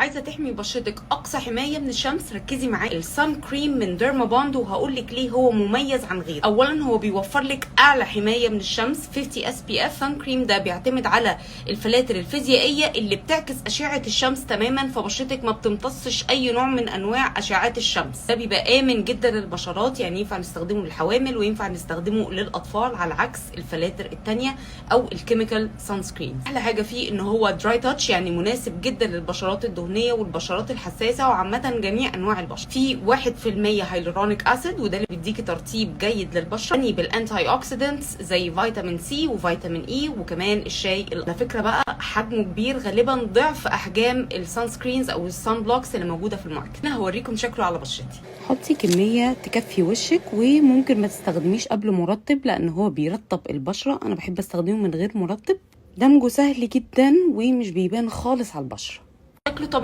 عايزه تحمي بشرتك اقصى حمايه من الشمس ركزي معايا. السان كريم من ديرمابوند، وهقول لك ليه هو مميز عن غيره. اولا هو بيوفر لك اعلى حمايه من الشمس 50 اس بي اف. سان كريم ده بيعتمد على الفلاتر الفيزيائيه اللي بتعكس اشعه الشمس تماما، فبشرتك ما بتمتصش اي نوع من انواع اشعات الشمس. ده بيبقى امن جدا للبشرات، يعني ينفع نستخدمه للحوامل وينفع نستخدمه للاطفال على عكس الفلاتر التانية او الكيميكال سان سكرين. احلى حاجه فيه ان هو دراي تاتش، يعني مناسب جدا للبشرات الدهنيه والبشرات الحساسه وعامه جميع انواع البشره. فيه 1% هايلورونيك اسيد، وده اللي بيديكي ترطيب جيد للبشره. غني بالانتي اوكسيدنتس زي فيتامين سي وفيتامين اي وكمان الشاي. على فكره بقى حجمه كبير، غالبا ضعف احجام السان سكرينز او السان بلوكس اللي موجوده في الماركت. انا هوريكم شكله على بشرتي. حطي كميه تكفي وشك، وممكن ما تستخدميش قبل مرطب لان هو بيرطب البشره. انا بحب استخدمه من غير مرطب. دمجه سهل جدا ومش بيبان خالص على البشره. شكله طبيعي